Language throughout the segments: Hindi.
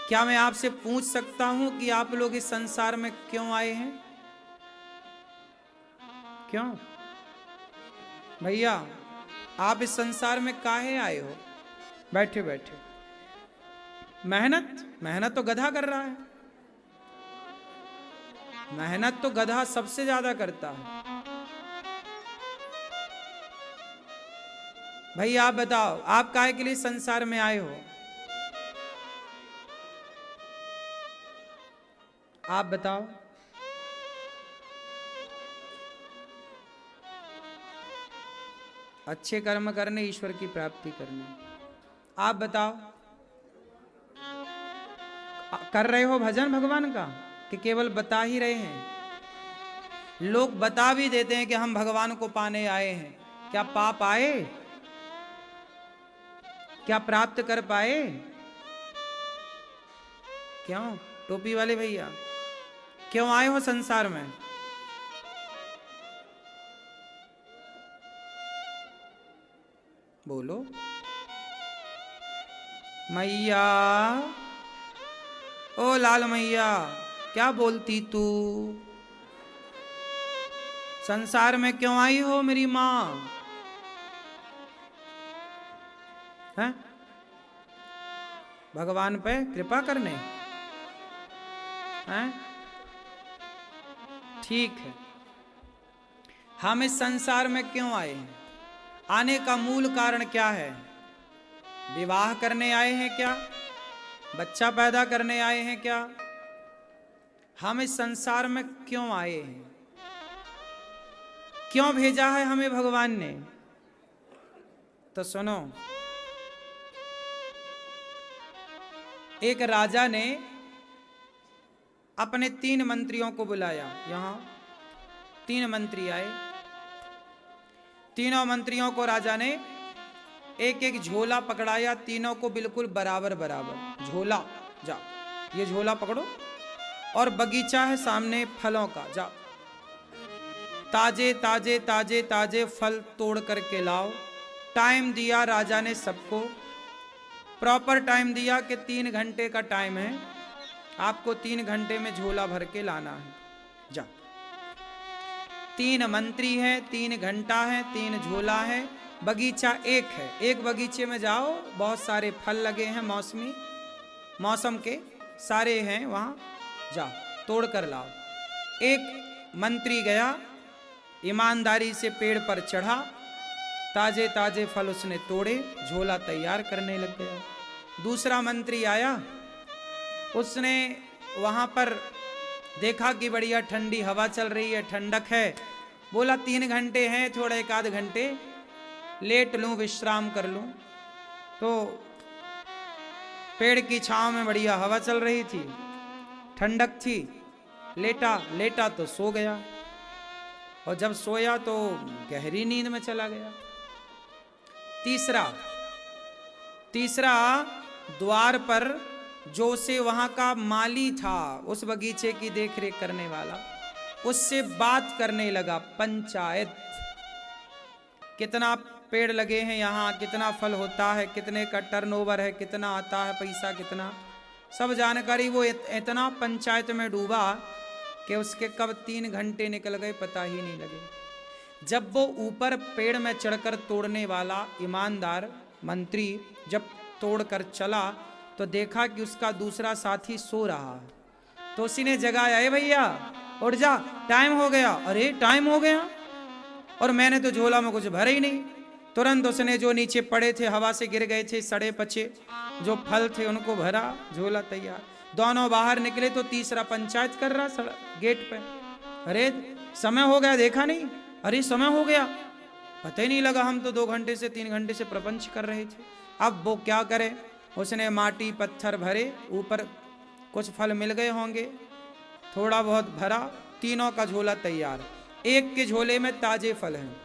क्या मैं आपसे पूछ सकता हूं कि आप लोग इस संसार में क्यों आए हैं? क्यों भैया, आप इस संसार में काहे आए हो? बैठे बैठे मेहनत मेहनत तो गधा कर रहा है। मेहनत तो गधा सबसे ज्यादा करता है। भैया आप बताओ, आप काहे के लिए संसार में आए हो? आप बताओ। अच्छे कर्म करने, ईश्वर की प्राप्ति करने। आप बताओ, कर रहे हो भजन भगवान का कि केवल बता ही रहे हैं? लोग बता भी देते हैं कि हम भगवान को पाने आए हैं। क्या पाप आए? क्या प्राप्त कर पाए? क्यों टोपी वाले भैया, क्यों आए हो संसार में? बोलो। मैया, ओ लाल मैया, क्या बोलती तू? संसार में क्यों आई हो मेरी माँ? हैं? भगवान पे कृपा करने? हैं? ठीक है, हम इस संसार में क्यों आए हैं? आने का मूल कारण क्या है? विवाह करने आए हैं क्या? बच्चा पैदा करने आए हैं क्या? हम इस संसार में क्यों आए हैं? क्यों भेजा है हमें भगवान ने? तो सुनो, एक राजा ने अपने 3 मंत्रियों को बुलाया। यहां 3 मंत्री आए। तीनों मंत्रियों को राजा ने एक एक झोला पकड़ाया, तीनों को बिल्कुल बराबर बराबर झोला। जा, ये झोला पकड़ो, और बगीचा है सामने फलों का, जा ताजे ताजे ताजे ताजे फल तोड़ करके लाओ। टाइम दिया राजा ने सबको, प्रॉपर टाइम दिया कि 3 घंटे का टाइम है, आपको 3 घंटे में झोला भर के लाना है। जा, 3 मंत्री हैं, 3 घंटा है, 3 झोला है, बगीचा एक है। एक बगीचे में जाओ, बहुत सारे फल लगे हैं, मौसमी मौसम के सारे हैं वहां, जा तोड़ कर लाओ। एक मंत्री गया, ईमानदारी से पेड़ पर चढ़ा, ताजे ताजे फल उसने तोड़े, झोला तैयार करने लग गया। दूसरा मंत्री आया, उसने वहां पर देखा कि बढ़िया ठंडी हवा चल रही है, ठंडक है, बोला 3 घंटे हैं, थोड़ा 1 आध घंटे लेट लूं, विश्राम कर लूं। तो पेड़ की छांव में बढ़िया हवा चल रही थी, ठंडक थी, लेटा लेटा तो सो गया, और जब सोया तो गहरी नींद में चला गया। तीसरा द्वार पर जो से वहां का माली था, उस बगीचे की देखरेख करने वाला, उससे बात करने लगा। पंचायत, कितना पेड़ लगे हैं यहाँ, कितना फल होता है, कितने का टर्नओवर है, कितना आता है पैसा, कितना, सब जानकारी वो इतना पंचायत में डूबा कि उसके कब 3 घंटे निकल गए पता ही नहीं लगे। जब वो ऊपर पेड़ में चढ़कर तोड़ने वाला ईमानदार मंत्री जब तोड़कर चला, तो देखा कि उसका दूसरा साथी सो रहा है। तो उसी ने जगाया, ए भैया उठ जा, टाइम हो गया। अरे टाइम हो गया, और मैंने तो झोला में कुछ भरा ही नहीं। तुरंत उसने जो नीचे पड़े थे, हवा से गिर गए थे, सड़े पचे जो फल थे, उनको भरा, झोला तैयार। दोनों बाहर निकले तो तीसरा पंचायत कर रहा गेट पे। अरे समय हो गया, देखा नहीं? अरे समय हो गया, पता ही नहीं लगा, हम तो 2 घंटे से 3 घंटे से प्रपंच कर रहे थे। अब वो क्या करे, उसने माटी पत्थर भरे, ऊपर कुछ फल मिल गए होंगे, थोड़ा बहुत भरा, तीनों का झोला तैयार। एक के झोले में ताजे फल हैं,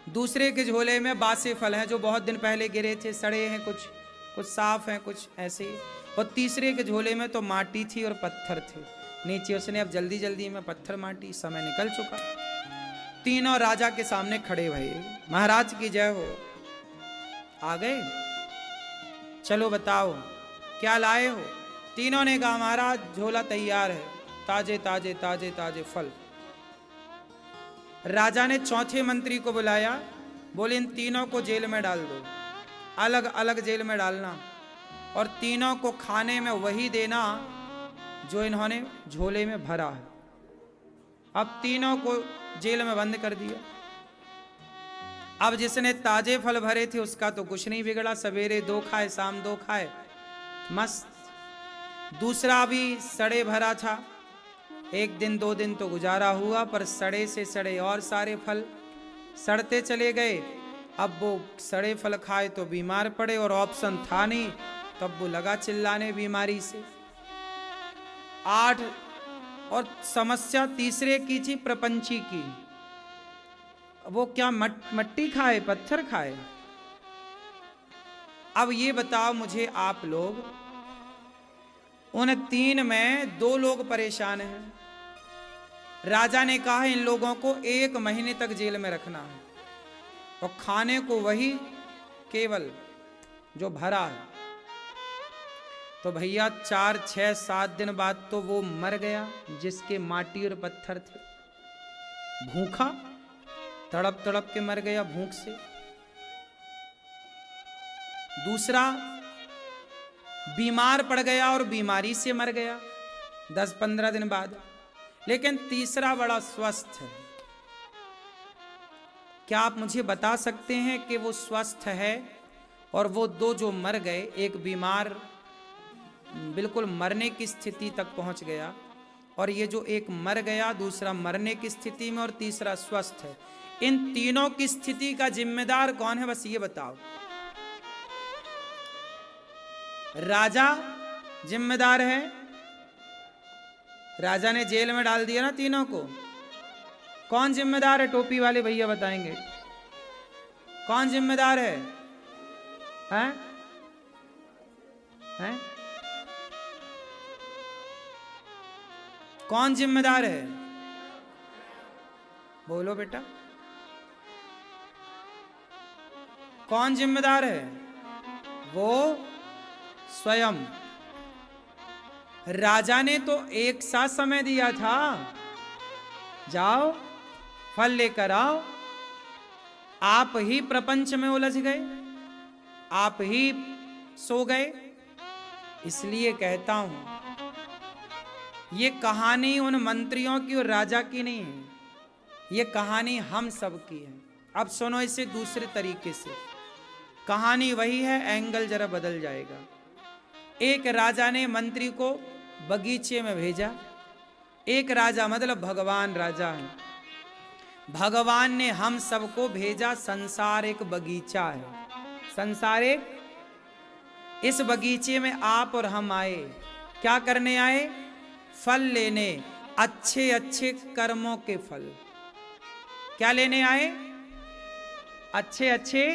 दूसरे के झोले में बासे फल हैं जो बहुत दिन पहले गिरे थे, सड़े हैं, कुछ साफ हैं, कुछ ऐसे ही, और तीसरे के झोले में तो माटी थी और पत्थर थे नीचे। उसने अब जल्दी जल्दी में पत्थर माटी, समय निकल चुका। तीनों राजा के सामने खड़े भई, महाराज की जय हो। आ गए, चलो बताओ क्या लाए हो? तीनों ने कहा महाराज झोला तैयार है, ताजे ताजे ताजे ताजे फल। राजा ने चौथे मंत्री को बुलाया, बोले इन तीनों को जेल में डाल दो, अलग अलग जेल में डालना, और तीनों को खाने में वही देना जो इन्होंने झोले में भरा है। अब तीनों को जेल में बंद कर दिया। अब जिसने ताजे फल भरे थे उसका तो कुछ नहीं बिगड़ा, सवेरे 2 खाए, शाम 2 खाए, मस्त। दूसरा भी सड़े भरा था, 1 दिन 2 दिन तो गुजारा हुआ, पर सड़े से सड़े और सारे फल सड़ते चले गए। अब वो सड़े फल खाए तो बीमार पड़े, और ऑप्शन था नहीं, तब वो लगा चिल्लाने बीमारी से। 8 और समस्या तीसरे की थी प्रपंची की। वो क्या मट्टी खाए, पत्थर खाए? अब ये बताओ मुझे आप लोग, उन 3 में 2 लोग परेशान हैं। राजा ने कहा इन लोगों को 1 महीने तक जेल में रखना है, और खाने को वही केवल जो भरा है। तो भैया 4, 6, 7 दिन बाद तो वो मर गया जिसके माटी और पत्थर थे, भूखा, तड़प तड़प के मर गया भूख से। दूसरा बीमार पड़ गया और बीमारी से मर गया 10-15 दिन बाद। लेकिन तीसरा बड़ा स्वस्थ है। क्या आप मुझे बता सकते हैं कि वो स्वस्थ है? और वो 2 जो मर गए, एक बीमार बिल्कुल मरने की स्थिति तक पहुंच गया, और ये जो एक मर गया, दूसरा मरने की स्थिति में, और तीसरा स्वस्थ है। इन तीनों की स्थिति का जिम्मेदार कौन है, बस ये बताओ। राजा जिम्मेदार है, राजा ने जेल में डाल दिया ना तीनों को। कौन जिम्मेदार है? टोपी वाले भैया बताएंगे कौन जिम्मेदार है? हैं? हैं? कौन जिम्मेदार है? बोलो बेटा, कौन जिम्मेदार है? वो स्वयं। राजा ने तो एक साथ समय दिया था, जाओ फल लेकर आओ। आप ही प्रपंच में उलझ गए, आप ही सो गए। इसलिए कहता हूं, ये कहानी उन मंत्रियों की और राजा की नहीं है, ये कहानी हम सब की है। अब सुनो इसे दूसरे तरीके से। कहानी वही है, एंगल जरा बदल जाएगा। एक राजा ने मंत्री को बगीचे में भेजा। एक राजा मतलब भगवान राजा है। भगवान ने हम सबको भेजा। संसार एक बगीचा है, संसार एक। इस बगीचे में आप और हम आए, क्या करने आए? फल लेने, अच्छे अच्छे कर्मों के फल। क्या लेने आए? अच्छे अच्छे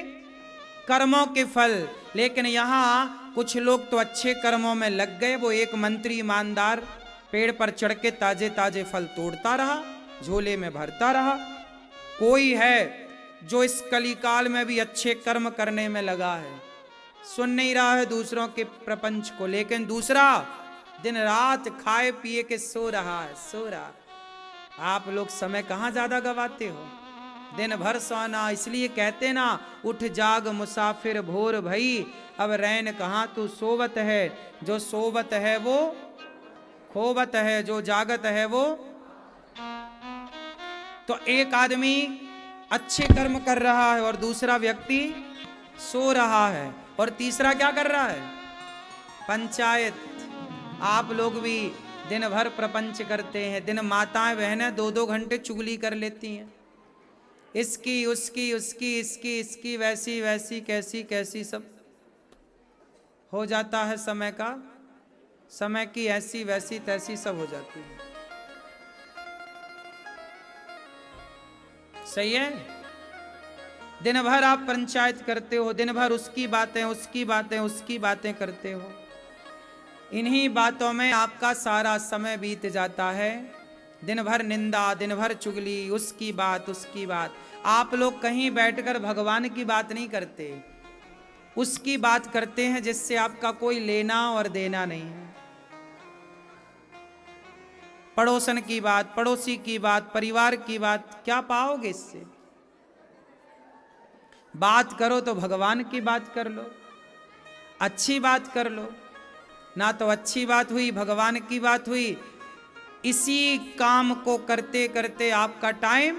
कर्मों के फल। लेकिन यहां कुछ लोग तो अच्छे कर्मों में लग गए। वो एक मंत्री ईमानदार पेड़ पर चढ़ के ताजे ताजे फल तोड़ता रहा, झोले में भरता रहा। कोई है जो इस कलिकाल में भी अच्छे कर्म करने में लगा है, सुन नहीं रहा है दूसरों के प्रपंच को, लेकिन दूसरा दिन रात खाए पिए के सो रहा है, सो रहा। आप लोग समय कहाँ ज्यादा गवाते हो? दिन भर सोना। इसलिए कहते ना, उठ जाग मुसाफिर भोर भई, अब रैन कहाँ तू सोवत है। जो सोवत है वो खोवत है, जो जागत है वो। तो एक आदमी अच्छे कर्म कर रहा है और दूसरा व्यक्ति सो रहा है, और तीसरा क्या कर रहा है? पंचायत। आप लोग भी दिन भर प्रपंच करते हैं। दिन माताएं बहनें 2-2 घंटे चुगली कर लेती हैं, इसकी उसकी, उसकी इसकी, इसकी वैसी वैसी, कैसी कैसी, सब हो जाता है। समय का, समय की ऐसी वैसी तैसी सब हो जाती है। सही है? दिन भर आप पंचायत करते हो, दिन भर उसकी बातें उसकी बातें उसकी बातें करते हो। इन्हीं बातों में आपका सारा समय बीत जाता है। दिन भर निंदा, दिन भर चुगली, उसकी बात उसकी बात। आप लोग कहीं बैठकर भगवान की बात नहीं करते, उसकी बात करते हैं जिससे आपका कोई लेना और देना नहीं है। पड़ोसन की बात, पड़ोसी की बात, परिवार की बात, क्या पाओगे इससे? बात करो तो भगवान की बात कर लो, अच्छी बात कर लो। ना तो अच्छी बात हुई, भगवान की बात हुई। इसी काम को करते करते आपका टाइम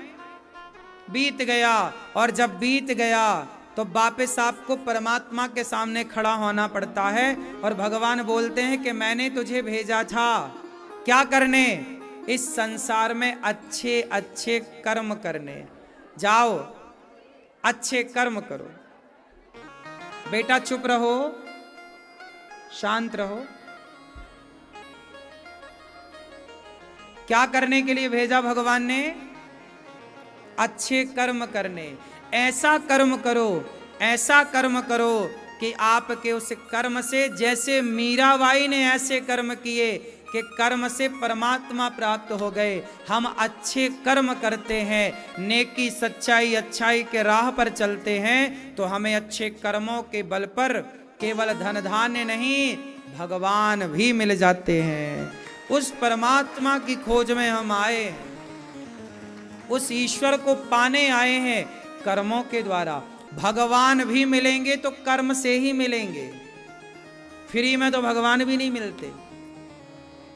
बीत गया, और जब बीत गया तो वापस आपको परमात्मा के सामने खड़ा होना पड़ता है। और भगवान बोलते हैं कि मैंने तुझे भेजा था क्या करने? इस संसार में अच्छे अच्छे कर्म करने। जाओ अच्छे कर्म करो। बेटा चुप रहो, शांत रहो। क्या करने के लिए भेजा भगवान ने? अच्छे कर्म करने। ऐसा कर्म करो, ऐसा कर्म करो कि आपके उस कर्म से, जैसे मीराबाई ने ऐसे कर्म किए कि कर्म से परमात्मा प्राप्त हो गए। हम अच्छे कर्म करते हैं, नेकी सच्चाई अच्छाई के राह पर चलते हैं, तो हमें अच्छे कर्मों के बल पर केवल धन धान्य नहीं, भगवान भी मिल जाते हैं। उस परमात्मा की खोज में हम आए हैं, उस ईश्वर को पाने आए हैं कर्मों के द्वारा। भगवान भी मिलेंगे तो कर्म से ही मिलेंगे, फ्री में तो भगवान भी नहीं मिलते।